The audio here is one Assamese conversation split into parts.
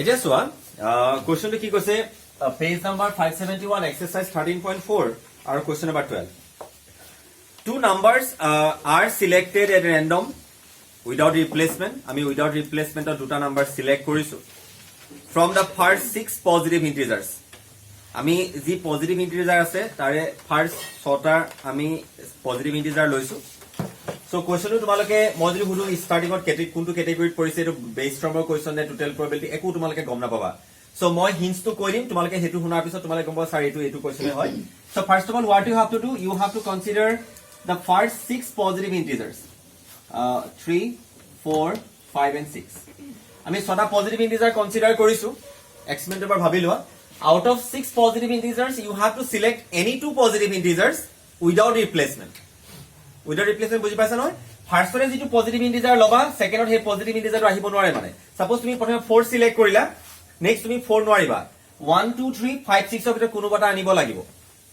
এতিয়া চোৱা কোৱেশ্চনটো কি কৈছে পেজ নাম্বাৰ 571 এক্সাৰসাইজ 13.4 আৰু question number 12 two numbers are selected at random without replacement আমি without replacement of দুটা নাম্বাৰ সিলেক্ট কৰিছো from the first 6 positive integers আমি যি পজিটিভ ইন্টিজাৰ আছে তাৰে ফাৰ্স্ট 6টা আমি পজিটিভ ইন্টিজাৰ লৈছো সো কোৱেশ্চনটো তোমালোকে মই যদি সুধো ষ্টাৰ্টিংত কোনটো ক্যাটাগৰীত পৰিছে এটো বেস ফ্ৰমৰ কোৱেশ্চন নে টোটাল প্ৰবাবিলিটি একো তোমালোকে গম নাপাবা সো মই হিন্টটো কৈ দিম তোমালোকে হেতু শুনাৰ পিছত তোমালোকে গম পাবা স্যাৰ এটো কোৱেশ্চনে হয় so first of all what you have to do you have to consider the first 6 positive integers 3 4 5 and 6 আমি ছটা পজিটিভ ইন্টিজাৰ কনসিডাৰ কৰিছো এক্সপেৰিমেন্টৰ পৰা ভাবি লোৱা out of 6 positive integers you have to select any two positive integers without replacement বুজি পাইছা নহয় ফাৰ্ষ্টৰে যেটো পজিটিভ ইন্টিজাৰ লবা সেকেন্ডত হে পজিটিভ ইন্টিজাৰটো আহিব নোৱাৰে মানে সাপোজ তুমি প্ৰথমে 4 সিলেক্ট কৰিলা নেক্সট তুমি 4 নোৱাৰিবা 1 2 3 5 6 ৰ ভিতৰত কোনোবাটা আনিব লাগিব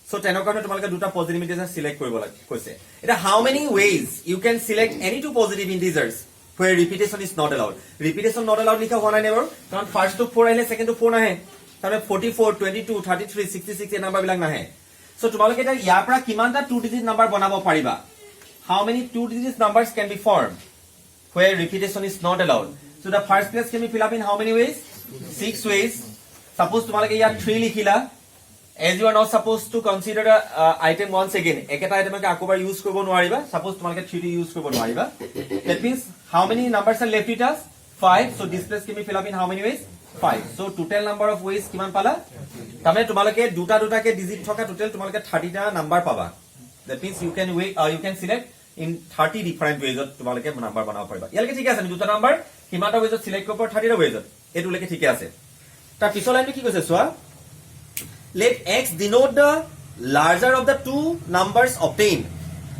So tenokane tumalke duta positive integers select koribo lage koise eta how many ways you can select any two positive integers where repetition is not allowed likha hona nai ebar karon first to 4 aile second to 4 nahe tare 44 22 33 66 e number bilak nahe so tumalke eta yar pora kiman ta two digit number banabo pariba how many two digit numbers can be formed where repetition is not allowed so the first place can be fill up in how many ways 6 ways suppose tumalke ya 3 likhila as you are not supposed to consider a item once again eketa item ke akobar use koribo nwariba suppose tumalke 3 use koribo nwariba that means how many numbers are left with us 5 so this place can be fill up in how many ways 5 so total number of ways kiman pala tamane tumalke duta ke digit thoka total tumalke 30 ta number paba that means you can select in 30 different ways tumalke number banaba pariba yalke thik ase duta number kimata ways select korbo 30 ta ways etu leke thik ase ta pisol line ki koise soa let x denote the larger of the two numbers obtained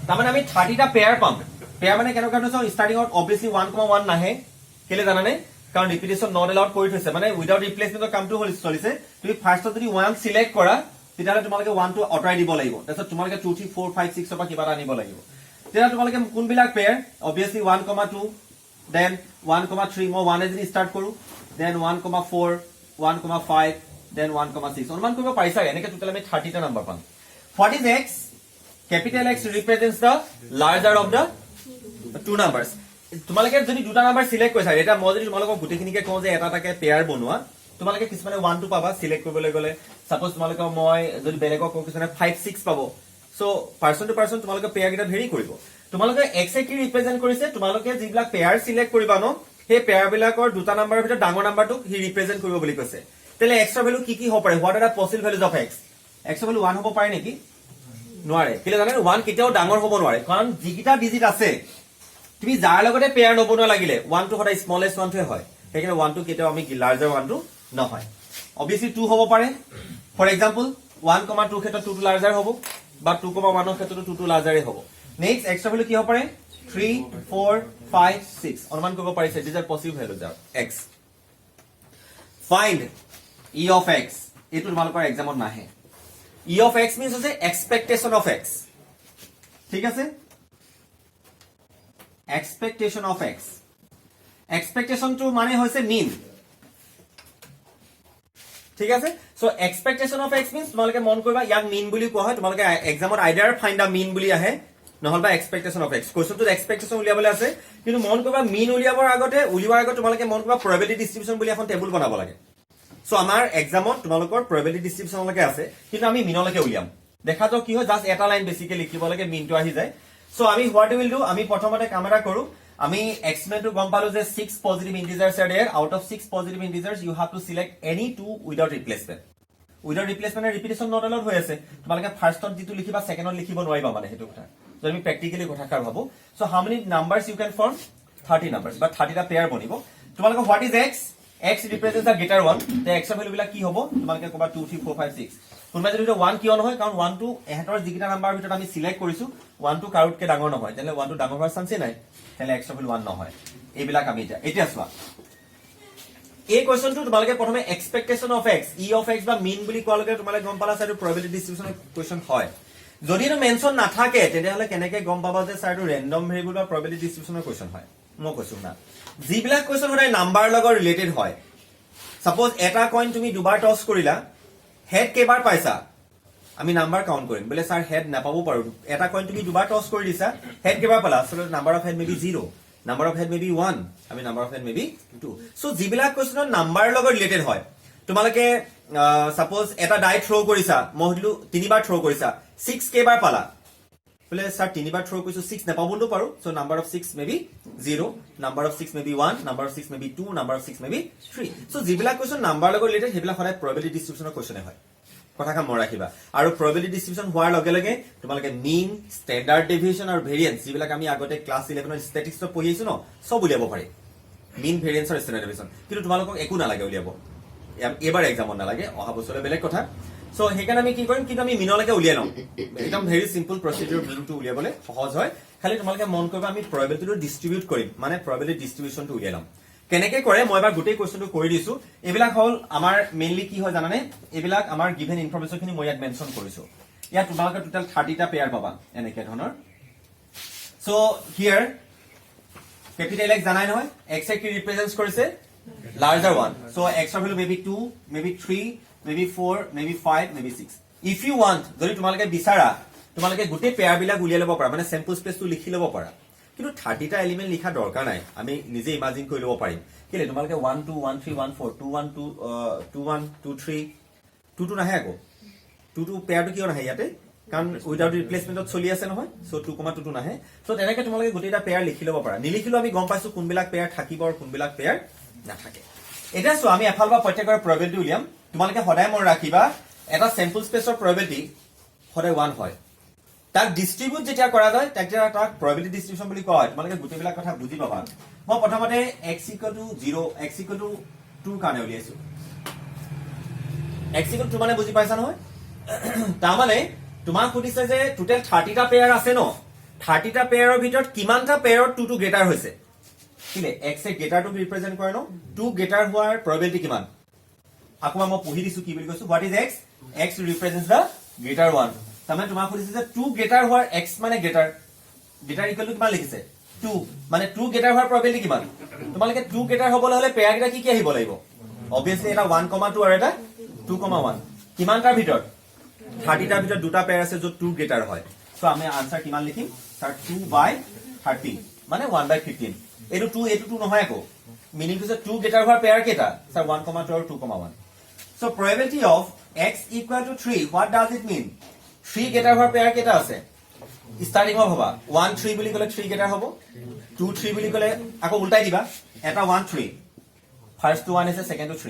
tamane ami 30 ta pair pam pair mane keno kano so starting out obviously 1,1 nahe kele janane karon repetition not allowed kori those mane without replacement kam to hol solise tumi first jodi 1 select kora titale tumalke 1 to otai dibo lagibo taso tumalke 2 3 4 5 6 oba kiba anibo lagibo tera tumalke kun bilak pair obviously 1,2 then 1,3 mo 1 as start koru then 1,4 1,5 then 1,6 অনুমান কৰিব পাইছা এনেকে টোটাল আমি 30 টা নাম্বাৰ পাম what is x capital x represents the larger of the two numbers তোমালোকে যদি দুটা নাম্বাৰ সিলেক্ট কৰিছা এটা মই যদি তোমালোকক গুটেখিনিকে কওঁ যে এটা টাকে পেয়াৰ বনোৱা তোমালোকে কিছুমানে 1 2 পাবা সিলেক্ট কৰিবলৈ গলে সাপোজ তোমালোকে মই যদি বেলেগক কওঁ কিছুমানে 5 6 পাবো সো পাৰসন টু পাৰসন তোমালোকে পেয়াৰ গিটা ভেৰি কৰিব তোমালোকে x এ কি ৰিপ্ৰেজেন্ট কৰিছে তোমালোকে যিবিলাক পেয়াৰ সিলেক্ট কৰিবা ন হে পেয়াৰ বিলাকৰ দুটা নাম্বাৰৰ ভিতৰত ডাঙৰ নাম্বাৰটো হি ৰিপ্ৰেজেন্ট কৰিব বুলি কৈছে তেলে x ৰ ভ্যালু কি হ'ব পাৰে what are the possible values of x ৰ ভ্যালু 1 হ'ব পাৰে নেকি নোৱাৰে কিলে জানে 1 কিটাও ডাঙৰ হ'ব নোৱাৰে কাৰণ যিকিটা ডিজিট আছে তুমি যাৰ লগতে পেয়াৰ নবনোৱা লাগিলে 1 টো সদায় স্মলেষ্ট 1 টোই হয় সেইকাৰণে 1 টো কিটাও আমি লাৰ্জাৰ 1 টো নহয় obviously 2 হ'ব পাৰে ফৰ এক্সাম্পল 1,2 ক্ষেত্ৰত 2 টো লাৰ্জাৰ হ'ব বা 2,1 ৰ ক্ষেত্ৰতো 2 টো লাৰ্জাৰে হ'ব নেক্সট x ৰ ভ্যালু কি হ'ব পাৰে 3 4 5 6 অনুমান কৰিব পাৰিছে these are possible values of x find e of x etu তোমালোকৰ এক্সামত নাহে e of x means আছে expectation of x ঠিক আছে expectation of x expectation to মানে হৈছে mean ঠিক আছে so expectation of x means তোমালোকে মন কৰিবা ইয়াক mean বুলি কোৱা হয় তোমালোকে এক্সামত আইদাৰ find a mean বুলি আহে নহলবা expectation of x কোৱেশ্চনটো expectation উলিয়াবলৈ আছে কিন্তু মন কৰিবা mean উলিয়াবৰ আগত তোমালোকে মন কৰিবা probability distribution বুলি এখন টেবুল বনাব লাগে সো আমাৰ এক্সামত তোমালোকৰ probability distribution লকে আছে কিন্তু আমি মিনলৈকে উলিয়াম দেখা তো কি হয় জাস্ট এটা লাইন বেসিক্যালি লিখিব লাগে মিনটো আহি যায় সো আমি হোৱাট উইল ডু আমি প্ৰথমতে কামৰা কৰো আমি এক্সপেৰিমেন্টটো গম পালো যে 6 positive ইন্টিজাৰ্স are there out of 6 positive integers you have to select any two without replacement repetition not allowed হৈ আছে তোমালোকে ফাৰ্ষ্টত যেটো লিখিবা সেকেন্ডত লিখিব নোৱাৰিবা মানে হেতু কথা যদি আমি প্ৰ্যাকটিক্যালি কথাকাৰ ভাবো so how many numbers you can form 30 numbers বা 30 টা পেয়াৰ বনিব তোমালোকে what is x represents the greater one the x ৰ ভ্যালু বিলাক কি হ'ব তোমালোকে কবা 2 3 4 5 6 কোনবা যদি 1 কিয় নহয় কাৰণ 1 টো এহতৰ যিকিটা নাম্বাৰৰ ভিতৰত আমি সিলেক্ট কৰিছো 1 টো কাউটকে ডাঙৰ নহয় তেনে 1 টো ডাঙৰ হোৱাৰ চান্সে নাই তেনে x ৰ ভ্যালু 1 নহয় এইবিলাক আমি এতিয়া চোৱা এই কোৱেশ্চনটো তোমালোকে প্ৰথমে expectation of x e of x বা মিন বুলি কোৱালৈকে তোমালোকে গম পালা সাইটো probability distribution কোৱেশ্চন হয় যদি এটো মেনশন নাথাকে তেতিয়াহলে কেনেকে গম পাবা যে সাইটো ৰেন্ডম ভেৰিয়েবল বা probability distribution কোৱেশ্চন হয় মই কৈছো না যিবিলাক কোৱেশ্চন হয় নাম্বাৰ লগত ৰিলেটেড হয় সাপোজ এটা কইন তুমি দুবাৰ টস কৰিলা হেড কেইবাৰ পাইছা আমি নাম্বাৰ কাউন্ট কৰিম বলে স্যাৰ হেড নাপাবো পাৰো এটা কইন তুমি দুবাৰ টস কৰি দিছা হেড কেইবাৰ পালা so number of head may be 0 number of head may be 1 আমি number of head may be 2 so যিবিলাক কোৱেশ্চনৰ নাম্বাৰ লগত ৰিলেটেড হয় তোমালোকে সাপোজ এটা ডাই থ্ৰো কৰিছা মই হদিলো তিনিবাৰ থ্ৰো কৰিছা 6 কেইবাৰ পালা বলে স্যাৰ তিনিবাৰ থ্ৰো কৰিছো 6 নাপাবো পাৰো so number of 6 may be 0 number of 6 may be 1 number of 6 may be 2 number of 6 may be 3 so যিবিলাক কোৱেশ্চন নাম্বাৰ লগত ৰিলেটেড হেবিলাক সদায় প্ৰবাবিলিটি ডিস্ট্ৰিবিউচনৰ কোৱেশ্চনে হয় কথাকা মন ৰাখিবা আৰু প্ৰবাবিলিটি ডিস্ট্ৰিবিউচন হোৱাৰ লগে লগে তোমালোকে মিন ষ্টেণ্ডাৰ্ড ডেভিয়েচন আৰু ভেৰিয়েন্স যিবিলাক আমি আগতে ক্লাছ 11 ৰ ষ্টেটিস্টিক্সত পঢ়িছো ন সব উলিয়াব পাৰি মিন ভেৰিয়েন্স আৰু ষ্টেণ্ডাৰ্ড ডেভিয়েচন কিন্তু তোমালোকক একো নালাগে উলিয়াব এবাৰ এক্সামত নালাগে অহা বছৰলৈ বেলেগ কথা সো হেকান আমি কি কৰিম কিন্তু আমি মিনলৈকে উলিয়াই লম একদম ভেৰি সিম্পল প্ৰসিডিউৰ মিনটো উলিয়াবলৈ সহজ হয় খালি তোমালোকে মন কৰিবা আমি প্ৰবাবিলিটিটো ডিস্ট্ৰিবিউট কৰিম মানে প্ৰবাবিলিটি ডিস্ট্ৰিবিউচনটো উলিয়াই লম কেনেকে কৰে মই এবাৰ গোটেই কোৱেশ্চনটো কৰি দিছো এবিলাক হল আমাৰ মেইনলি কি হয় জানানে এবিলাক আমাৰ গিভেন ইনফৰমেশন খিনি মই ইয়াত মেনশন কৰিছো ইয়াত তোমালোকে টোটাল 30টা পেয়াৰ পাবা এনেকে ধৰণৰ সো হিয়াৰ ক্যাপিটেল এক্স জানাই নহয় এক্স কি ৰিপ্ৰেজেন্টস কৰিছে লাৰ্জাৰ ওয়ান সো এক্স ৰ value maybe 2 maybe 3 maybe 4 maybe 5 maybe 6 if you want যদি তোমালোকে বিচাৰা তোমালোকে গোটেই পেয়াৰ বিলাক উলিয়াই ল'ব পাৰা মানে স্যাম্পল স্পেচটো লিখি ল'ব পাৰা কিন্তু 30টা এলিমেন্ট লিখা দৰকাৰ নাই আমি নিজে ইমাজিন কৰি ল'ব পাৰিম কিলে তোমালোকে 1 2 1 3 1 4 2 1 2 2 1 2 3 2 2 নাহে আকৌ 2 2 পেয়াৰটো কিয় নাহে ইয়াতে কাৰণ উইদাউট ৰিপ্লেসমেন্টত চলি আছে নহয় সো 2 2 নাহে সো তেনেকে তোমালোকে গোটেইটা পেয়াৰ লিখি ল'ব পাৰা নিলিখিলো আমি গম পাইছো কোনবিলাক পেয়াৰ থাকিব আৰু কোনবিলাক পেয়াৰ নাথাকে এটা সো আমি এফাল বা প্ৰত্যেকৰ প্ৰবাবিলিটি উলিয়াম তোমালোকে সদায় মন ৰাখিবা এটা স্যাম্পল স্পেচৰ প্ৰবাবিলিটি সদায় 1 হয় তাক ডিস্ট্ৰিবিউট যেতিয়া কৰা যায় তেতিয়া তাক প্ৰবাবিলিটি ডিস্ট্ৰিবিউচন বুলি কোৱা হয় তোমালোকে গোটেইবিলাক কথা বুজি পাবা মই প্ৰথমতে x 0 x 2 কাৰণে উলিয়াইছো x 2 মানে বুজি পাইছা নহয় তাৰ মানে তোমাক সুধিছে যে টোটাল 30টা পেয়াৰ আছে ন 30টা পেয়াৰৰ ভিতৰত কিমানটা পেয়াৰত 2 2 গ্ৰেটাৰ হৈছে কিলে x এ গ্ৰেটাৰটো ৰিপ্ৰেজেন্ট কৰে ন 2 গ্ৰেটাৰ হোৱাৰ প্ৰবাবিলিটি কিমান আকৌ মই পঢ়ি দিছো কি বুলি কৈছো what is x x represents the greater 1 তাৰমানে তোমাক সুধিছে যে 2 গ্ৰেটাৰ হোৱাৰ x মানে গ্ৰেটাৰ ইকুৱেল টু কিমান লিখিছে 2 মানে 2 গ্ৰেটাৰ হোৱাৰ প্ৰবাবিলিটি কিমান তোমালোকে 2 গ্ৰেটাৰ হ'বলৈ হলে পেয়াৰ কেইটা কি আহিব লাগিব obviously এটা 1,2 আৰু এটা 2,1 কিমানটাৰ ভিতৰত 30টাৰ ভিতৰত দুটা পেয়াৰ আছে য'ত 2 গ্ৰেটাৰ হয় সো আমি আনসাৰ কিমান লিখিম স্যাৰ 2/30 মানে 1/15 এটো 2 নহয় আকৌ meaning to say 2 greater হোৱাৰ পেয়াৰ কেটা sir 1,2 আৰু 2,1 so probability of x equal to 3 what does it mean 3 greater হোৱাৰ পেয়াৰ কেটা আছে starting of হবা 1 3 বুলি কলে 3 greater হ'ব 2 3 বুলি কলে আকৌ উল্টাই দিবা এটা 1 3 first to 1 is second to 3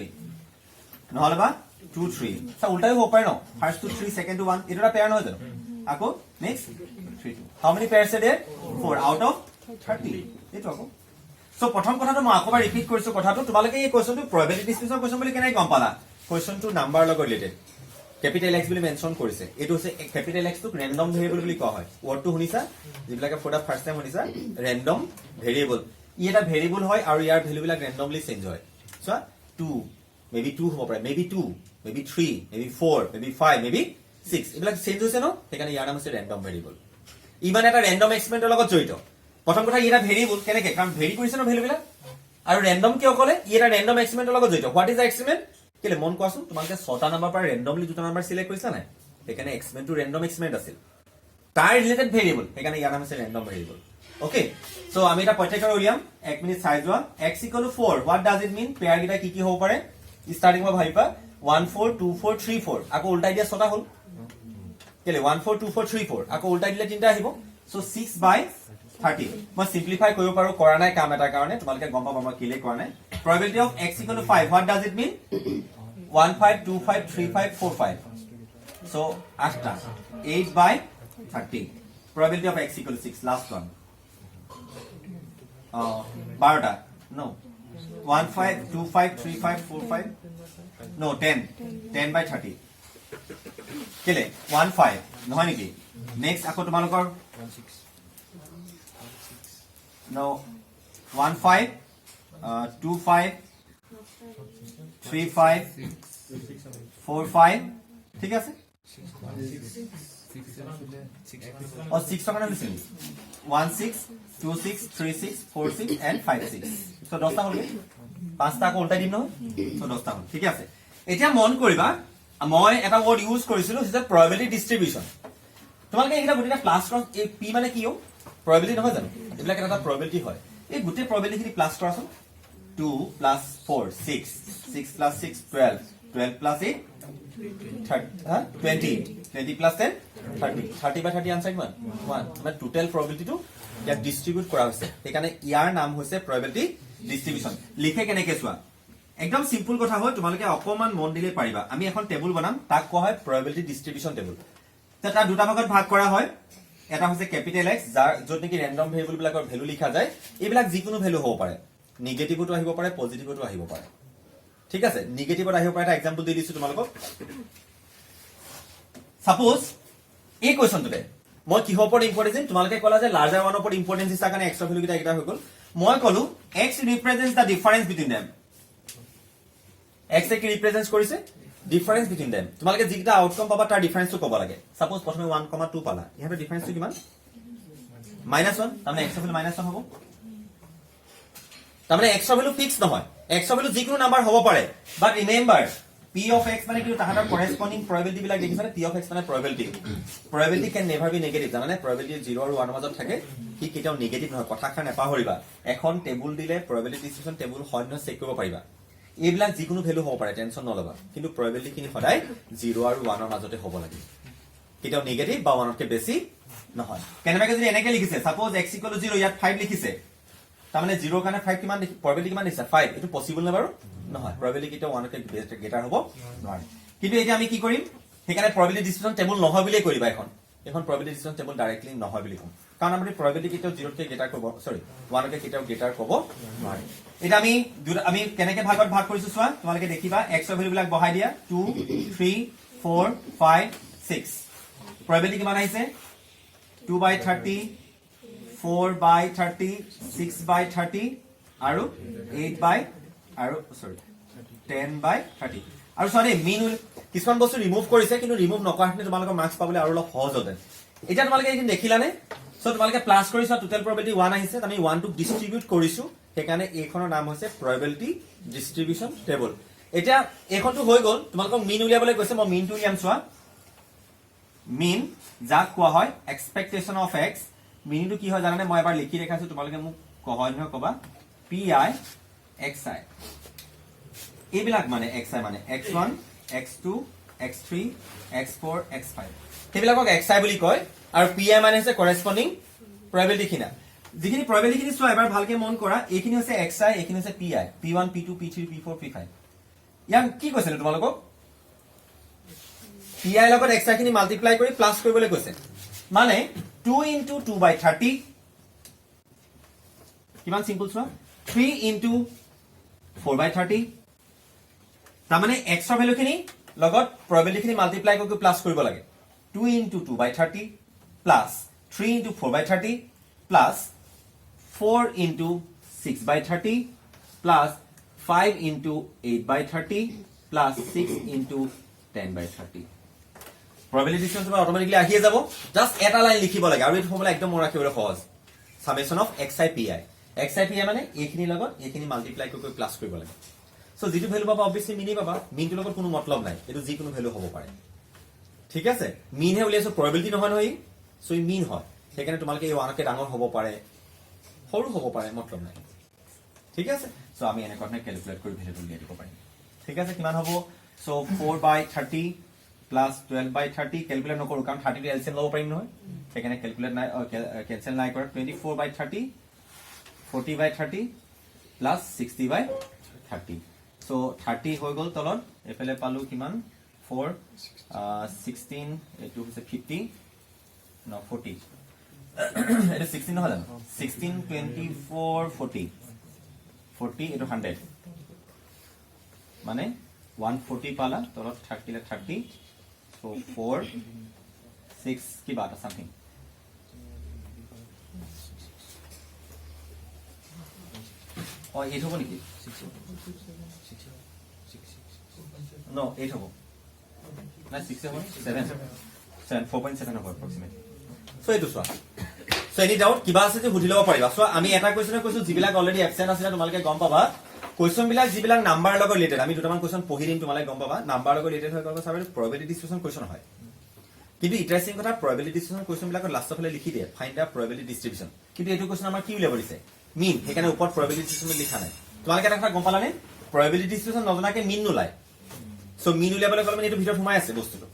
নহলে বা 2 3 sir উল্টাই হ'ব পাৰে ন first to 3 second to 1 এটা পেয়াৰ নহয় জানো আকৌ next 3 2 how many pairs are there 4 out of 30 এটো আকৌ সো প্ৰথম কথাটো মই আকবাৰ ৰিপিট কৰিছো কথাটো তোমালোকে এই কোৱেশ্চনটো প্ৰবাবিলিটি ডিস্ট্ৰিবিউচন কোৱেশ্চন বুলি কেনে গম পালা কোৱেশ্চনটো নাম্বাৰ লগত ৰিলেটেড ক্যাপিটেল x বুলি মেনশন কৰিছে এটো হৈছে ক্যাপিটেল x টো ৰেন্ডম ভেৰিয়েবল বুলি কোৱা হয় ওয়াৰ্ডটো শুনিছা যিবিলাকে ফৰ দা ফাৰ্স্ট টাইম শুনিছা ৰেন্ডম ভেৰিয়েবল ই এটা ভেৰিয়েবল হয় আৰু ইয়াৰ ভ্যালু বিলাক ৰেন্ডমলি চেঞ্জ হয় সো 2 মেবি 2 হ'ব পাৰে maybe 2 maybe 3 maybe 4 maybe 5 maybe 6 এইবিলাক চেঞ্জ হৈছে ন সেইকাৰণে ইয়াৰ নাম হৈছে ৰেন্ডম ভেৰিয়েবল ইমান এটা ৰেন্ডম এক্সপেৰিমেন্টৰ লগত জড়িত প্ৰথম কথা এটা ভেৰিয়েবল কেনেকে কাৰণ ভেৰি কৰিছে ন ভ্যালু বিলাক আৰু ৰেন্ডম কিয় ক'লে ই এটা ৰেন্ডম এক্সপেৰিমেন্টৰ লগত জড়িত হোৱাট ইজ দা এক্সপেৰিমেন্ট কেলে মন কোৱাচোন তোমালোকে 6টা নাম্বাৰ পৰা ৰেন্ডমলি দুটা নাম্বাৰ সিলেক্ট কৰিছা নাই সেইকাৰণে এক্সপেৰিমেন্টটো ৰেন্ডম এক্সপেৰিমেন্ট আছিল তাৰ ৰিলেটেড ভেৰিয়েবল সেইকাৰণে ইয়াৰ নাম হৈছে ৰেন্ডম ভেৰিয়েবল ওকে সো আমি এটা প্ৰত্যেকৰ উলিয়াম 1 মিনিট চাই যোৱা x 4 what does it mean pair গিটা কি কি হ'ব পাৰে ষ্টাৰ্টিং মই ভাবিবা 1 4 2 4 3 4 আকৌ উল্টাই দিয়া 6টা হ'ল কেলে 1 4 2 4 3 4 আকৌ উল্টাই দিলে তিনটা আহিব সো 6/30 মই সিম্পলিফাই কৰিব পাৰো কৰা নাই কাম এটা কাৰণে তোমালোকে গম পাবা মই কিলে কৰা নাই probability of x = 5 what does it mean 1 5 2 5 3 5 4 5 so 8/30 probability of x = 6 last one 12 no 1 5 2 5 3 5 4 5 no 10/30 কেলে 1 5 নহয় নেকি নেক্সট আকৌ তোমালোকৰ no 1 5 2 5 3 5 4 5 ঠিক আছে और 6 का नाम लिखेंगे 1 6 2 6 3 6 4 6 and 5 6 so 10টা হল 5টা আকৌ উল্টাই দিম নহয় সো 10টা হ'ল ঠিক আছে এতিয়া মন কৰিবা মই এটা ওয়াৰ্ড ইউজ কৰিছিলো সেটা প্রবাবিলিটি ডিস্ট্রিবিউশন তোমালোকে এইটা গুটিটা প্লাস ক্রস এই পি মানে কি ও প্রবাবিলিটি নহয় জানো এবিলাক এটা প্রবাবিলিটি হয় এই গুটি প্রবাবিলিটি প্লাস কৰাচোন 2 plus 4 6 6 plus 6 12 12 plus 8 30 20 plus 10 30 30 by 30 answer কিমান 1 মানে টোটাল প্রবাবিলিটি টু ইয়াক ডিস্ট্রিবিউট কৰা হৈছে সেইকাৰণে ইয়াৰ নাম হৈছে প্ৰবাবিলিটি ডিস্ট্ৰিবিউশন লিখে কেনেকে চোৱা একদম সিম্পল কথা হয় তোমালোকে অকমান মন দিলে পাৰিবা আমি এখন টেবুল বনাম তাক কোৱা হয় প্ৰবাবিলিটি ডিস্ট্ৰিবিউশন টেবুল তাৰ দুটা ভাগত ভাগ কৰা হয় এটা হৈছে ক্যাপিটেল এক্স যাৰ যত নেকি ৰেন্ডম ভেৰিয়েবল বিলাকৰ ভ্যালু লিখা যায় এইবিলাক যিকোনো ভ্যালু হ'ব পাৰে নেগেটিভটো আহিব পাৰে পজিটিভটো আহিব পাৰে ঠিক আছে নেগেটিভত আহিব পাৰে এটা एग्जांपल দি দিছো তোমালোকক সাপোজ এই কোৱেশ্চনটোতে মই কিহৰ ওপৰত ইম্পৰ্টেন্স তোমালোকে কলা যে লাৰ্জাৰ ওৱানৰ ওপৰত ইম্পৰ্টেন্স দিছা কাৰণে এক্স ভ্যালু কিটা হৈ গল মই কলো x represents the difference between them x কি ৰিপ্ৰেজেন্ট কৰিছে ডিফাৰেন্স বিটুইন them তোমালোকে যিটা আউটকাম পাবা তাৰ ডিফাৰেন্সটো ক'ব লাগে সাপোজ প্ৰথমে 1,2 পালা ইয়াৰ ডিফাৰেন্সটো কিমান -1 তাৰমানে x ভ্যালু -1 হ'ব তাৰমানে x ভ্যালু ফিক্স নহয় x ভ্যালু যিকোনো নাম্বাৰ হ'ব পাৰে বাট ৰিমেম্বাৰ p of x মানে কি তাহাঁতৰ কৰেসপন্ডিং প্ৰবাবিলিটি বিলাক দেখিছানে p of x মানে প্ৰবাবিলিটি can never be negative জানানে প্ৰবাবিলিটি 0 আৰু 1 ৰ মাজত থাকে কি কেতিয়াও নেগেটিভ নহয় কথাখাৰ নেপাহৰিবা এখন টেবুল দিলে প্ৰবাবিলিটি ডিস্ট্ৰিবিউশন টেবুল হয় নহয় চেক কৰিব পাৰিবা এইবিলাক যিকোনো ভ্যালু হ'ব পাৰে টেনচন নলবা কিন্তু প্ৰবাবিলিটি খিনি সদায় 0 আৰু 1 ৰ মাজতে হ'ব লাগে কেতিয়াও নেগেটিভ বা 1 তকৈ বেছি নহয় কেনেবাকে যদি এনেকে লিখিছে সাপোজ x 0 ইয়াত 5 লিখিছে তাৰমানে 0 কাৰণে 5 কিমান প্ৰবাবিলিটি কিমান দিছে 5 এটো পসিবল না বাৰু নহয় প্ৰবাবিলিটি কিটা 1 তকৈ বেছি গ্ৰেটাৰ হ'ব নহয় কিন্তু এতিয়া আমি কি কৰিম সেইকাৰণে প্ৰবাবিলিটি ডিস্ট্ৰিবিউশন টেবুল নহয় বুলি কৰিবা এখন প্ৰবাবিলিটি ডিস্ট্ৰিবিউশন টেবুল ডাইৰেক্টলি নহয় বুলি কম কাৰণ আমি প্ৰবাবিলিটি কিটা 0 তকৈ গ্ৰেটাৰ কৰিব সৰি 1 তকৈ কিটাও গ্ৰেটাৰ ক'ব নোৱাৰি এটা আমি কেনেকে ভাগত ভাগ কৰিছো চোৱা তোমালোকে দেখিবা x ৰ ভ্যালু বিলাক বহাই দিয়া 2 3 4 5 6 প্ৰবাবিলিটি কিমান আহিছে 2 by 30 4 by 30 6 by 30 আৰু 8 by আৰু সৰি 10 by 30 আৰু সৰি মিন কিছুমান বস্তু ৰিমুভ কৰিছে কিন্তু ৰিমুভ নকৰাখিনি তোমালোকৰ মাৰ্কস পাবলৈ আৰু অলপ সহজ হ'ব এতিয়া তোমালোকে এইখিনি দেখিলানে সো তোমালোকে প্লাস কৰিছা টোটাল প্ৰবাবিলিটি 1 আহিছে আমি 1 টো ডিস্ট্ৰিবিউট কৰিছো সেইকাৰণে এইখনৰ নাম হৈছে প্ৰবাবিলিটি ডিস্ট্ৰিবিউশন টেবুল এতিয়া এইখনটো হৈ গল তোমালোকক মিন উলিয়াবলৈ কৈছে মই মিনটো উলিয়াম চোৱা মিন যাক কোৱা হয় এক্সপেক্টেশন অফ x মিনটো কি হয় জানানে মই এবাৰ লিখি দেখাইছো তোমালোকে মোক কহয় নহয় কবা pi xi এইবিলাক মানে xi মানে x1 x2 x3 x4 x5 সেইবিলাকক xi বুলি কয় আৰু pi মানে হৈছে কৰেসপন্ডিং প্ৰবাবিলিটি খিনা যিখিনি প্ৰবাবিলিটি খিনি চোৱা এবাৰ ভালকে মন কৰা এইখিনি হৈছে xi এইখিনি হৈছে pi p1 p2 p3 p4 p5 ইয়াক কি কৈছিল তোমালোকক pi লগত xi খিনি মাল্টিপ্লাই কৰি প্লাস কৰিবলৈ কৈছে মানে 2 into 2 by 30 কিমান সিম্পল চোৱা 3 into 4 by 30 তাৰমানে x ৰ ভ্যালু খিনি লগত প্ৰবাবিলিটি খিনি মাল্টিপ্লাই কৰি প্লাস কৰিব লাগে 2 into 2 by 30 plus 3 into 4 by 30 plus 4 into 6 by 30 plus 5 into 8 by 30 plus 6 into 10 by 30 probability distribution automatically আহিয়ে যাব জাস্ট এটা লাইন লিখিব লাগে আৰু এই ফৰ্মুলা একদম মন ৰাখিবলৈ সহজ সামেশন অফ xi pi মানে এইখিনি লগত এইখিনি মাল্টিপ্লাই কৰি প্লাস কৰিব লাগে সো যেটো ভ্যালু পাবা অবভিয়াসলি মিনি পাবা মিনটোৰ লগত কোনো মতলব নাই এটো যিকোনো ভ্যালু হ'ব পাৰে ঠিক আছে মিন হে উলিয়াইছো প্ৰবাবিলিটি নহয় নহয় সো ই মিন হয় সেইকাৰণে তোমালোকে এই 1 কে ডাঙৰ হ'ব পাৰে সৰু হ'ব পাৰে মতলব নাই ঠিক আছে সো আমি এনে কাৰণে ক্যালকুলেট কৰি ভ্যালু উলিয়াই দিব পাৰিম ঠিক আছে কিমান হ'ব so 4 by 30 plus 12 by 30 calculate নকৰো কাৰণ 30 টো এলসিএম লব পাৰিম নহয় সেইকাৰণে ক্যালকুলেট নাই ক্যানসেল নাই কৰা 24 by 30 40 by 30 plus 60 by 30 so 30 হৈ গল তলত এফালে পালো কিমান 4 16 এটো হৈছে 50 no 40 এটা 16 নহয় জানো 16 24 40 40 এটো 100 মানে 140 পালা তলত 30 লে 30 so 4 6 কি বাটা something और 8 হবো নেকি 6 no 8 হবো না 6 হবো 7 4.7 হবো approximately so এটো সোয়া so any doubt কিবা আছে যে হুধি লব পাৰিবা so আমি এটা কোৱেশ্চন কৈছো যিবিলাক অলৰেডি এবসেন্ট আছে তোমালকে গম পাবা কোৱেশ্চন বিলাক যিবিলাক নাম্বাৰ লগত ৰিলেটেড আমি দুটামান কোৱেশ্চন পঢ়ি দিম তোমালোকে গম পাবা নাম্বাৰ লগত ৰিলেটেড হৈ গ'ল চাবা প্ৰবাবিলিটি ডিস্ট্ৰিবিউচন কোৱেশ্চন হয় কিন্তু ইন্টাৰেষ্টিং কথা প্ৰবাবিলিটি ডিস্ট্ৰিবিউচন কোৱেশ্চন বিলাকত লাষ্টৰ ফালে লিখি দিয়ে ফাইন্ড দা প্ৰবাবিলিটি ডিস্ট্ৰিবিউচন কিন্তু এইটো কোৱেশ্চন আমাৰ কি উলিয়াব দিছে মিন সেইকাৰণে ওপৰত প্ৰবাবিলিটি ডিস্ট্ৰিবিউচন লিখা নাই তোমালোকে এটা কথা গম পালানে প্ৰবাবিলিটি ডিস্ট্ৰিবিউচন নজনাকে মিন নোলায় সো মিন উলিয়াবলৈ গ'লে মানে এইটো ভিতৰত সোমাই আছে বস্তুটো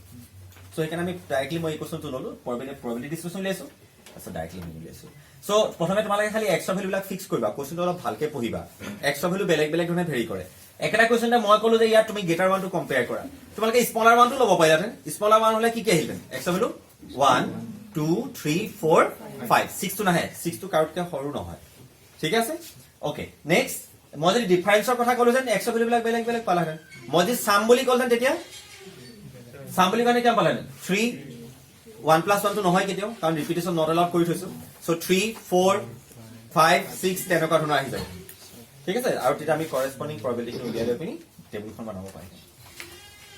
সো সেইকাৰণে আমি ডাইৰেক্টলি মই এই কোৱেশ্চনটো ললো প্ৰবাবিলিটি ডিস্ট্ৰিবিউচন উলিয়াইছো আচ্ছা ডাইৰেক্টলি মিন উলিয়াইছো সো প্ৰথমে তোমালোকে খালি এক্স ভ্যালু বিলাক ফিক্স কৰিবা কোৱেশ্চনটো অলপ ভালকে পঢ়িবা এক্স ভ্যালু বেলেগ বেলেগ ধৰণে ভেৰি কৰে একটা কোৱেশ্চনটা মই কলো যে ইয়াত তুমি গ্ৰেটাৰ ওৱান টু কম্পেয়াৰ কৰা তোমালোকে স্মলাৰ ওৱান টু ল'ব পাৰিলাহেঁতেন স্মলাৰ ওৱান হলে কি কি আহিলহেঁতেন এক্স ভ্যালু 1 2 3 4 5 6 টো নাহে 6 টো কাউটকে সৰু নহয় ঠিক আছে ওকে নেক্সট মই যদি ডিফাৰেন্সৰ কথা কলো যেন এক্স ভ্যালু বিলাক বেলেগ বেলেগ পালাহেঁতেন মই যদি সাম বুলি কলহেঁতেন তেতিয়া সাম বুলি কাৰণে কি পালাহেঁতেন 3 1 plus 1 টো নহয় কেতিয়াও কাৰণ ৰিপিটেশন নট এলাউড কৰি থৈছো সো 3 4 5 6 তেনেকুৱা ধৰণৰ আহি যায় ঠিক আছে আৰু তেতিয়া আমি কৰেসপন্ডিং প্ৰবাবিলিটি উলিয়াই লৈ পিনি টেবুলখন বনাব পাৰিম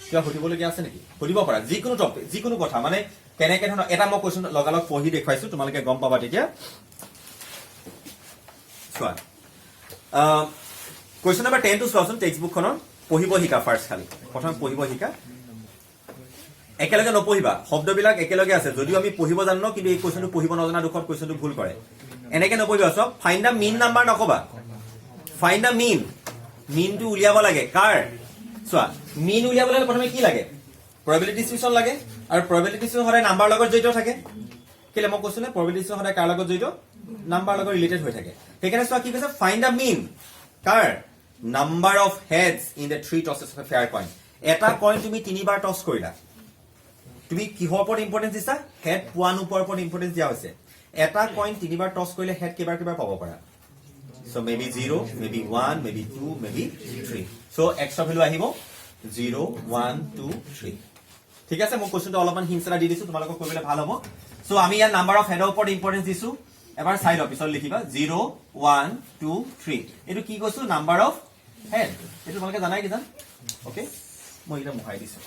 কিবা সুধিবলগীয়া আছে নেকি সুধিব পাৰা যিকোনো টপিক যিকোনো কথা মানে কেনেকে ধৰণৰ এটা মই কোৱেশ্চন লগালগ পঢ়ি দেখুৱাইছো তোমালোকে গম পাবা তেতিয়া চোৱা কোৱেশ্চন নম্বৰ 10 টো চোৱাচোন টেক্সট বুকখনৰ পঢ়িব শিকা ফাৰ্ষ্ট খালি প্ৰথম পঢ়িব শিকা একেলগে নপঢ়িবা শব্দবিলাক একেলগে আছে যদিও আমি পঢ়িব জানো কিন্তু এই কোৱেশ্চনটো পঢ়িব নজনা দুখত কোৱেশ্চনটো ভুল কৰে এনেকে নপঢ়িবা সব ফাইন্ড দা মিন নাম্বাৰ নকবা ফাইন্ড দা মিন মিনটো উলিয়াব লাগে কাৰ চোৱা মিন উলিয়াবলৈ প্ৰথমে কি লাগে প্ৰবাবিলিটি ডিস্ট্ৰিবিউচন লাগে আৰু প্ৰবাবিলিটি ডিস্ট্ৰিবিউচন সদায় নাম্বাৰ লগত জড়িত থাকে কেলে মই কৈছো নে প্ৰবাবিলিটি ডিস্ট্ৰিবিউচন সদায় কাৰ লগত জড়িত নাম্বাৰ লগত ৰিলেটেড হৈ থাকে সেইকাৰণে চোৱা কি কৈছে ফাইন্ড দা মিন কাৰ number of heads in the three tosses of a fair coin এটা কইন তুমি তিনিবাৰ টস কৰিলা তুমি কিহৰ ওপৰত ইম্পৰ্টেন্স দিছা হেড পোৱান ওপৰৰ ওপৰত ইম্পৰ্টেন্স দিয়া হৈছে এটা কইন তিনিবাৰ টস কৰিলে হেড কেইবাৰ কেইবাৰ পাব পাৰা so maybe 0 maybe 1 maybe 2 maybe 3 so x of value আহিব 0 1 2 3 ঠিক আছে মই কোৱেশ্চনটো অলপমান হিংসা দি দিছো তোমালোকক কৰিবলৈ ভাল হ'ব সো আমি ইয়াৰ নাম্বাৰ অফ হেডৰ ওপৰত ইম্পৰ্টেন্স দিছো এবাৰ চাই লও পিছত লিখিবা 0 1 2 3 এটো কি কৈছো নাম্বাৰ অফ হেড এটো তোমালোকে জানাই কি জান ওকে মই এটা মুহাই দিছো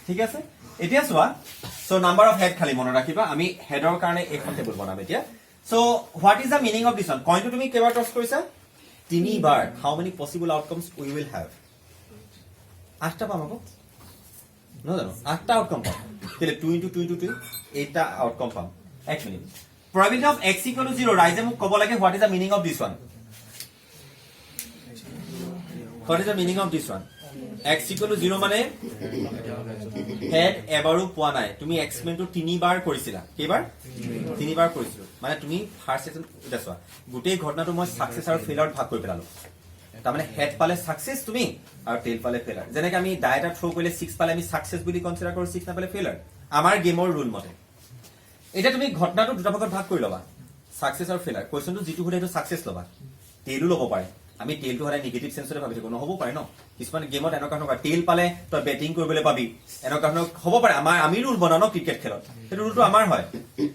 ঠিক আছে এতিয়া চোৱা সো নাম্বাৰ অফ হেড খালি মনত ৰাখিবা আমি হেডৰ কাৰণে এখন টেবুল বনাম এতিয়া so what is the meaning of this one coin to তুমি কেবাৰ টস কৰিছা তিনিবাৰ how many possible outcomes we will have আঠটা পাম আকৌ ন জানো আঠটা আউটকাম পাম কেলে 2 into 2 into 2 এইটা আউটকাম পাম এক minute probability of x equal to 0 ৰাইজে মোক ক'ব লাগে what is the meaning of this one what is the meaning of this one x equal to 0 মানে হেড এবাৰো পোৱা নাই তুমি এক্সপেৰিমেন্টটো তিনিবাৰ কৰিছিলা কেইবাৰ তিনিবাৰ কৰিছিলো মানে তুমি ফাৰ্স্ট সেশন এটা চোৱা গোটেই ঘটনাটো মই সাকসেস আৰু ফেইলাৰ ভাগ কৰি পেলালো তাৰ মানে হেড পালে সাকসেস তুমি আৰু টেইল পালে ফেইলাৰ যেনেকৈ আমি ডাইটা থ্ৰো কৰিলে 6 পালে আমি সাকসেস বুলি কনসিডাৰ কৰো 6 না পালে ফেইলাৰ আমাৰ গেমৰ ৰুল মতে এটা তুমি ঘটনাটো দুটা ভাগত ভাগ কৰি লবা সাকসেস আৰু ফেইলাৰ কোৱেশ্চনটো যিটো হলে সেইটো সাকসেস লবা টেইলও ল'ব পাৰে আমি টেইলটো হলে নেগেটিভ সেন্সৰে ভাবি থাকো নহব পাৰে ন কিছুমান গেমত এনেকুৱা নহয় টেইল পালে তই বেটিং কৰিবলৈ পাবি এনেকুৱা হ'ব পাৰে আমি ৰুল বনাও ন ক্ৰিকেট খেলত সেইটো ৰুলটো আমাৰ হয়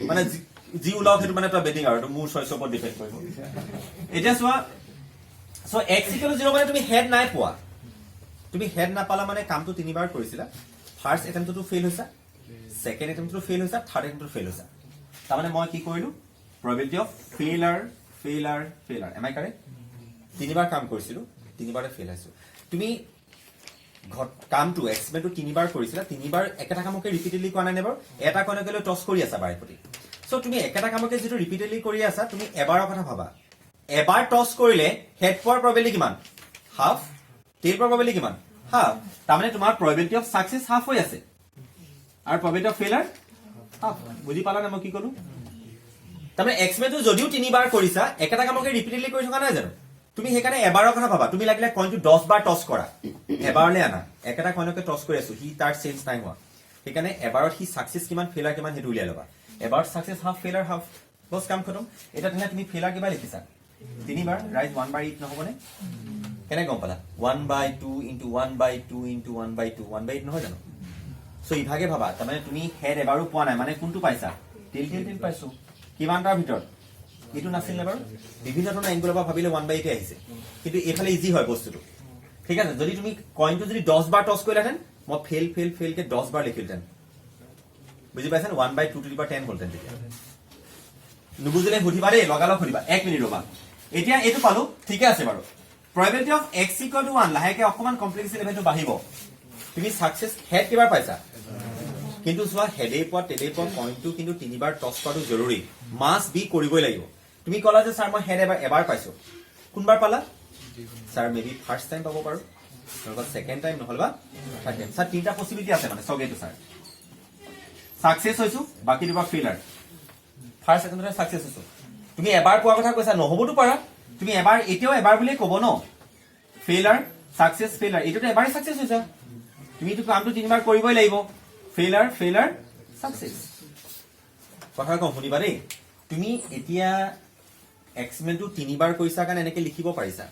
মানে যি উলাও সেইটো মানে তই বেটিং আৰু মোৰ চইচৰ ওপৰত ডিপেন্ড কৰিব এতিয়া চোৱা সো x = 0 মানে তুমি হেড নাই পোৱা তুমি হেড না পালা মানে কামটো তিনিবাৰ কৰিছিলা ফাৰ্স্ট এটেম্পটো ফেইল হৈছে সেকেন্ড এটেম্পটো ফেইল হৈছে থাৰ্ড এটেম্পটো ফেইল হৈছে তাৰ মানে মই কি কৰিলো probability of failure am I correct তিনিবাৰ কাম কৰিছিলো তিনিবাৰে ফেইল হৈছো তুমি কামটো এক্সপেৰিমেন্টটো তিনিবাৰ কৰিছিলা তিনিবাৰ একেটা কামকে ৰিপিটেডলি কৰা নাই নেবাৰ এটা কনকে লৈ টস কৰি আছা বাৰে প্ৰতি সো তুমি একেটা কামকে যেটো ৰিপিটেডলি কৰি আছা তুমি এবাৰৰ কথা ভাবা এবাৰ টস কৰিলে হেড পোৱাৰ probability কিমান হাফ টেইল পোৱাৰ probability কিমান হাফ তাৰ মানে তোমাৰ probability of success হাফ হৈ আছে আৰু probability of failure হাফ বুজি পালা না মই কি কলো তাৰ মানে এক্সপেৰিমেন্টটো যদিও তিনিবাৰ কৰিছা একেটা কামকে ৰিপিটেডলি কৰি থকা নাই জানো তুমি হেকানে এবাৰৰ কথা ভাবা তুমি লাগিলে কইনটো 10 বাৰ টস কৰা এবাৰলে আনা একেটা কইনকে টস কৰি আছো হি তাৰ চেঞ্জ নাই হোৱা হেকানে এবাৰত হি সাকসেস কিমান ফেইলাৰ কিমান হেতু উলিয়াই লবা এবাৰ সাকসেস হাফ ফেইলাৰ হাফ বস কাম খতম এটা তুমি ফেইলাৰ কিবা লিখিছা তিনিবাৰ ৰাইজ 1/8 নহবনে কেনে গম পালা 1/2 into 1/2 into 1/2 1/8 নহয় জানো সো ইভাগে ভাবা তাৰ মানে তুমি হেড এবাৰো পোৱা নাই মানে কোনটো পাইছা টেইল পাইছো কিমানটাৰ ভিতৰত এটো নাছিল না বাৰু বিভিন্ন ধৰণৰ এংগুলৰ পৰা ভাবিলে 1/8 আহিছে কিন্তু এফালে ইজি হয় বস্তুটো ঠিক আছে যদি তুমি কইনটো যদি 10 বাৰ টস কৰিলাহেন মই ফেল কে 10 বাৰ লিখিলতেন বুজি পাইছেন 1/2 to the power 10 হলতেন তেতিয়া নুবুজিলে সুধিবা দেই লগালগ সুধিবা 1 মিনিট ৰবা এতিয়া এইটো পালো ঠিকে আছে বাৰু probability of x equal to 1 লাহেকে অকমান কমপ্লেক্সিটি লেভেলটো বাঢ়িব তুমি সাকসেস হেড কিবাৰ পাইছা কিন্তু চোৱা হেডে পোৱা টেলে পোৱা পইণ্টটো কিন্তু তিনিবাৰ টছ কৰাটো জৰুৰী মাস বি কৰিবই লাগিব তুমি কলা যে স্যাৰ মই হেড এবাৰ পাইছো কোনবাৰ পালা স্যাৰ মেবি ফাৰ্স্ট টাইম পাব পাৰো নহবা সেকেন্ড টাইম নহবা থাৰ্ড টাইম স্যাৰ তিনটা পসিবিলিটি আছে মানে সগেটো স্যাৰ সাকসেস হৈছো বাকি দুবাৰ ফেইলাৰ ফাৰ্স্ট সেকেন্ড সাকসেস হৈছো তুমি এবাৰ পোৱা কথা কৈছা নহবতো পাৰা তুমি এবাৰ এতিয়াও এবাৰ বুলি ক'ব ন ফেইলাৰ সাকসেস ফেইলাৰ এটোতে এবাৰই সাকসেস হৈছা তুমি তো কামটো তিনিবাৰ কৰিবই লাগিব ফেইলাৰ ফেইলাৰ সাকসেস কথা কম শুনিবা দেই তুমি এতিয়া এক্সপেৰিমেন্টটো তিনিবাৰ কৰিছা কাৰণে এনেকে লিখিব পাৰিছা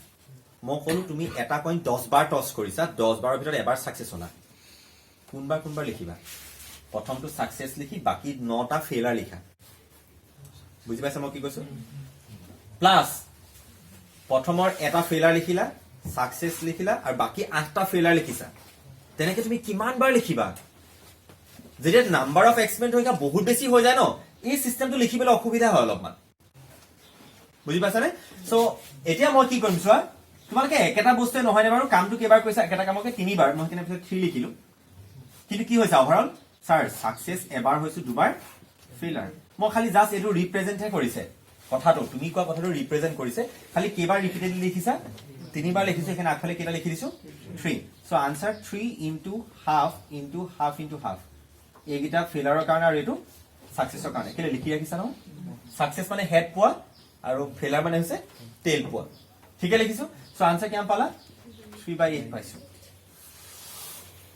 মই কলো তুমি এটা কইন 10 বাৰ টছ কৰিছা 10 বাৰৰ ভিতৰত এবাৰ সাকসেস হলা কোনবাৰ লিখিবা প্ৰথমটো সাকসেস লিখি বাকি 9টা ফেইলাৰ লিখা বুজি পাইছা মই কি কৈছো প্লাস প্ৰথমৰ এটা ফেইলাৰ লিখিলা সাকসেস লিখিলা আৰু বাকি 8টা ফেইলাৰ লিখিছা তেনেকে তুমি কিমান বাৰ লিখিবা যেতিয়া নাম্বাৰ অফ এক্সপেৰিমেন্ট হৈকা বহুত বেছি হৈ যায় ন এই সিস্টেমটো লিখিবলৈ অসুবিধা হয় অলপমান বুজি পাইছানে সো এতিয়া মই কি কৰিম চোৱা তোমালোকে একেটা বস্তুৱে নহয় নে বাৰু কামটো কেবাৰ কৈছা একেটা কামকে তিনিবাৰ মই কেনে পিছত 3 লিখিলো কিন্তু কি হৈছে ওভাৰঅল স্যাৰ সাকসেস এবাৰ হৈছে দুবাৰ ফেইলাৰ মই খালি জাস্ট এটো ৰিপ্ৰেজেন্ট হে কৰিছে কথাটো তুমি কোৱা কথাটো ৰিপ্ৰেজেন্ট কৰিছে খালি কেবাৰ ৰিপিটেডলি লিখিছা তিনিবাৰ লিখিছো এখানে আগফালে কেটা লিখি দিছো 3 so answer 3 into half into half into half এইগিটা ফেইলাৰৰ কাৰণে আৰু এটো সাকসেসৰ কাৰণে কেলে লিখি ৰাখিছা ন সাকসেস মানে হেড পোৱা আৰু ফেইলাৰ মানে হৈছে টেল পোৱা ঠিকে লিখিছো সো আনসাৰ কিমান পালা 3/8 পাইছো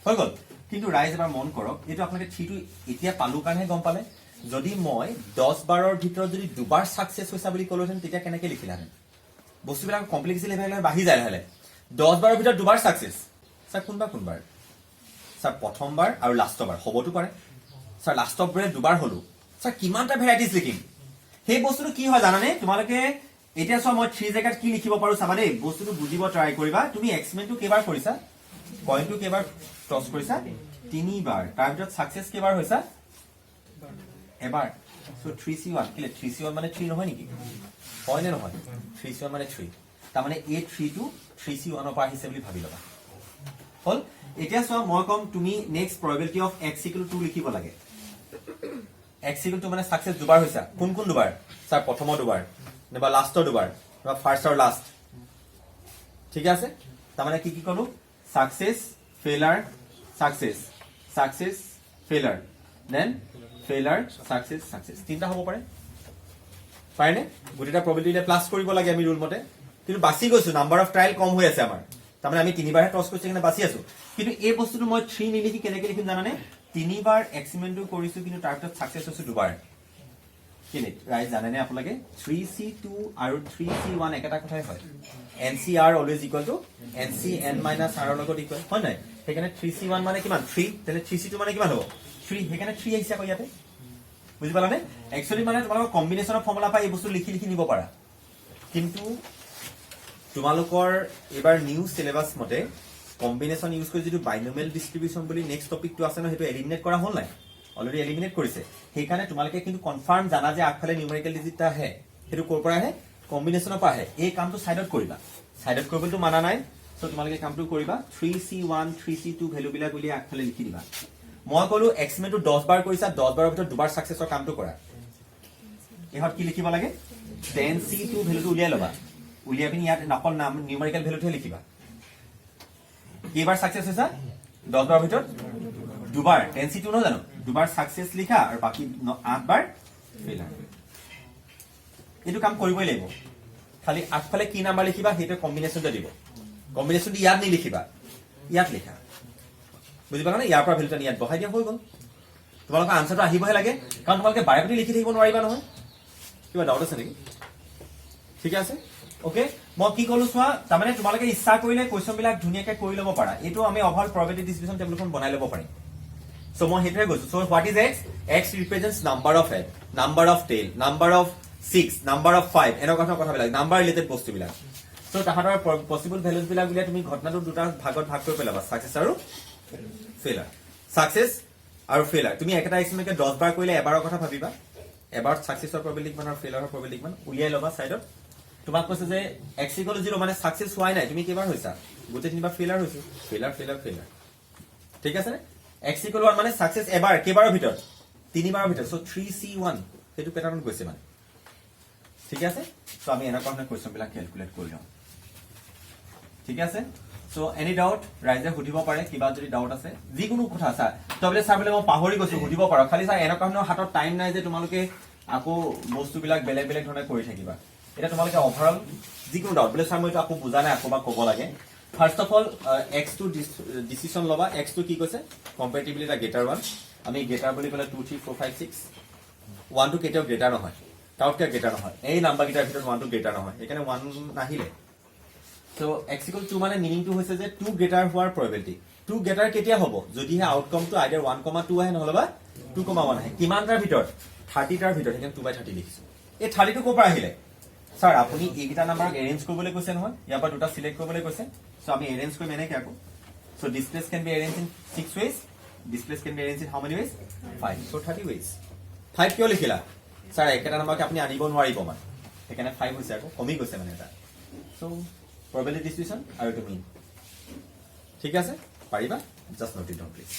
হৈ গল কিন্তু ৰাইজ এবাৰ মন কৰক এটো আপোনালোকে থিটো এতিয়া পালু কাৰণে গম পালে যদি মই 10 বাৰৰ ভিতৰত যদি দুবাৰ সাকসেস হৈছা বুলি কলোহেন তেতিয়া কেনেকে লিখিলাহেন বস্তুবিলাক কমপ্লেক্সিটি লেভেললৈ বাঢ়ি যায় হলে 10 বাৰৰ ভিতৰত দুবাৰ সাকসেস স্যাৰ কোনবাৰ স্যাৰ প্ৰথমবাৰ আৰু লাষ্টবাৰ হবতো পাৰে স্যাৰ লাষ্টবাৰে দুবাৰ হলো স্যাৰ কিমানটা ভেৰাইটিজ লিখিম সেই বস্তুটো কি হয় জানানে তোমালোকে এতিয়া সব মই 3 জেগাত কি লিখিব পাৰো চাবা দেই বস্তুটো বুজিব ট্ৰাই কৰিবা তুমি এক্সপেৰিমেন্টটো কেবাৰ কৰিছা কইনটো কেবাৰ টছ কৰিছা তিনিবাৰ তাৰ ভিতৰত সাকসেস কেবাৰ হৈছা এবাৰ সো 3c1 কিলে 3c1 মানে 3 নহয় নেকি হয় নে নহয় 3c1 মানে 3 তাৰ মানে এই 3 টো 3c1 ৰ পৰা আহিছে বুলি ভাবি লবা হল এতিয়া সব মই কম তুমি next probability of x equal to 2 লিখিব লাগে x equal to মানে সাকসেস দুবাৰ হৈছা কোন দুবাৰ স্যাৰ প্ৰথমৰ দুবাৰ নেবা লাষ্টৰ দুবাৰ নেবা ফাৰ্স্ট আৰু লাষ্ট ঠিক আছে তাৰ মানে কি কলো success failure success success failure then failure success success তিনটা হ'ব পাৰে পাইনে গুটিটা probability প্লাস কৰিব লাগে আমি ৰুল মতে কিন্তু বাছি গৈছো নাম্বাৰ অফ ট্ৰায়াল কম হৈ আছে আমাৰ তাৰমানে আমি তিনিবাৰহে টছ কৰিছো কিনে বাছি আছো কিন্তু এই বস্তুটো মই 3 নিলিখি কেনেকে লিখিম জানানে তিনিবাৰ এক্সপেৰিমেন্টটো কৰিছো কিন্তু তাৰ ভিতৰত সাকসেস হৈছে দুবাৰ কিনে ৰাইট জানেনে আপোনালোকে 3c2 আৰু 3c1 একেটা কথাই হয় ncr always equal to ncn - r ৰ লগত ইকুৱেল হয় নাই সেইকাৰণে 3c1 মানে কিমান 3 তেনে 3c2 মানে কিমান হ'ব 3 সেইকাৰণে 3 আহিছে আকৌ ইয়াতে বুজি পালানে একচুয়ালি মানে তোমালোকৰ কম্বিনেশনৰ ফৰ্মুলা পাই এই বস্তু লিখি নিব পাৰা কিন্তু তোমালোকৰ এবাৰ নিউ সিলেবাস মতে কম্বিনেশন ইউজ কৰি যেটো বাইনোমিয়াল ডিস্ট্ৰিবিউশন বুলি নেক্সট টপিকটো আছে ন হেতু এলিমিনেট কৰা হ'ল নাই অলৰেডি এলিমিনেট কৰিছে সেইকাৰণে তোমালোকে কিন্তু কনফাৰ্ম জানা যে আগফালে নিউমেৰিকেল ডিজিটটা আহে হেতু কৰ পৰা আহে কম্বিনেশনৰ পৰা আহে এই কামটো সাইডত কৰিবা সাইডত কৰিবলটো মানা নাই সো তোমালোকে কামটো কৰিবা 3c1 3c2 ভ্যালু বিলাক বুলি আগফালে লিখি দিবা মই কলো এক্সপেৰিমেন্টটো 10 বাৰ কৰিছা 10 বাৰৰ ভিতৰত দুবাৰ সাকসেসৰ কামটো কৰা এহত কি লিখিব লাগে 10c2 ভ্যালুটো উলিয়াই লবা উলিয়াই পিনি ইয়াত নকল নাম নিউমেৰিকেল ভ্যালুটো লিখিবা কেইবাৰ সাকসেস হৈছা 10 বাৰৰ ভিতৰত দুবাৰ 10c2 ন জানো দুবাৰ সাকসেস লিখা আৰু বাকি 8 বাৰ ফেইলাৰ এটো কাম কৰিবই লাগিব খালি আগফালে কি নাম্বাৰ লিখিবা হেটো কম্বিনেশনটো দিব কম্বিনেশনটো ইয়াত নি লিখিবা ইয়াত লিখা বুজি পালা না ইয়াৰ পৰা ভ্যালুটো ইয়াত বহাই দিয়া হৈ গল তোমালোকৰ আনসাৰটো আহিবহে লাগে কাৰণ তোমালোকে বায়'পতি লিখি থাকিব নোৱাৰিবা নহয় কিবা ডাউট আছে নেকি ঠিক আছে ওকে মই কি কলো চোৱা তাৰমানে তোমালোকে ইচ্ছা কৰিলে কোৱেশ্চন বিলাক ধুনিয়াকে কৰি লব পাৰা এটো আমি ওভাৰঅল probability distribution টেবুলখন বনাই লব পাৰিম সো মই হেতুৱে কৈছো so what is x x represents number of head number of tail number of 6 number of 5 এনেকুৱা কথাবিলাক নাম্বাৰ ৰিলেটেড বস্তুবিলাক সো তাহাতৰ পসিবল ভ্যালুজ বিলাক উলিয়াই তুমি ঘটনাটো দুটা ভাগত ভাগ কৰি পেলাবা সাকসেস আৰু ফেইলাৰ সাকসেস আৰু ফেইলাৰ তুমি একটা এক্সপেৰিমেন্টকে 10 বাৰ কৰিলে এবাৰৰ কথা ভাবিবা এবাৰ সাকসেসৰ probability কিমান আৰু ফেইলাৰৰ probability কিমান উলিয়াই লবা সাইডত তোমাক কৈছে যে x equal to 0 মানে সাকসেস হোৱাই নাই, তুমি কেইবাৰ হৈছা, গোটেই তিনিবাৰ ফেইলাৰ হৈছে, ফেইলাৰ ফেইলাৰ ফেইলাৰ, ঠিক আছে নে? x equal to 1 মানে সাকসেস এবাৰ, কেইবাৰৰ ভিতৰত, তিনিবাৰৰ ভিতৰত, সো 3C1 সেইটো পেটাৰ্ণত গৈছে মানে, ঠিক আছে? সো আমি এনেকুৱা ধৰণে কোৱেশ্চন বিলাক ক্যালকুলেট কৰি লওঁ, ঠিক আছে? সো এনি ডাউট ৰাইজে সুধিব পাৰে, কিবা যদি ডাউট আছে যিকোনো কথা আছে তবে স্যাৰ বোলে মই পাহৰি গৈছো, সুধিব পাৰো, খালি স্যাৰ এনেকুৱা ধৰণৰ হাতত টাইম নাই যে তোমালোকে আকৌ বস্তুবিলাক বেলেগ বেলেগ ধৰণে কৰি থাকিবা, এটা তোমালোকে ওভাৰঅল যিকোনো ডাউট বোলে স্যাৰ মই আকৌ বুজা নাই, আকৌ বা ক'ব লাগে। First of all x two decision লবা, x টু কি কৈছে কম্পাৰেটিভলি এটা গ্ৰেটাৰ 1, আমি গ্ৰেটাৰ বুলি ক'লে 2 3 4 5 6, 1 টু কেতিয়াও গ্ৰেটাৰ নহয়, তাতকৈ গ্ৰেটাৰ নহয়, এই নাম্বাৰ কেইটাৰ ভিতৰত 1 টু গ্ৰেটাৰ নহয়, সেইকাৰণে 1 নাহিলে। সো x equal 2 মানে মিনিং টু হৈছে যে 2 গ্ৰেটাৰ হোৱাৰ প্ৰবাবিলিটি, 2 গ্ৰেটাৰ কেতিয়া হ'ব যদিহে আউটকামটো আইদাৰ 1,2 আহে নহলে বা 2,1 আহে, কিমানটাৰ ভিতৰত 30 টাৰ ভিতৰত, সেইকাৰণে 2/30 লিখিছো। এই 30 টো ক'ৰ পৰা আহিলে স্যাৰ, আপুনি এইকেইটা নাম্বাৰক এৰেঞ্জ কৰিবলৈ কৈছে নহয়, ইয়াৰ পৰা দুটা সিলেক্ট কৰিবলৈ কৈছে, সো আমি এৰেঞ্জ কৰিম এনেকৈ আকৌ। So displace can be arrange in 6 ways, displace can be arrange in how many ways 5, so 30 ways। 5 কিয় লিখিলা স্যাৰ, একেটা নাম্বাৰকে আপুনি আনিব নোৱাৰিব মানে, সেইকাৰণে 5 হৈছে আকৌ, কমি গৈছে মানে এটা। সো probability distribution আৰু এইটো mean, ঠিক আছে পাৰিবা, just note it down please.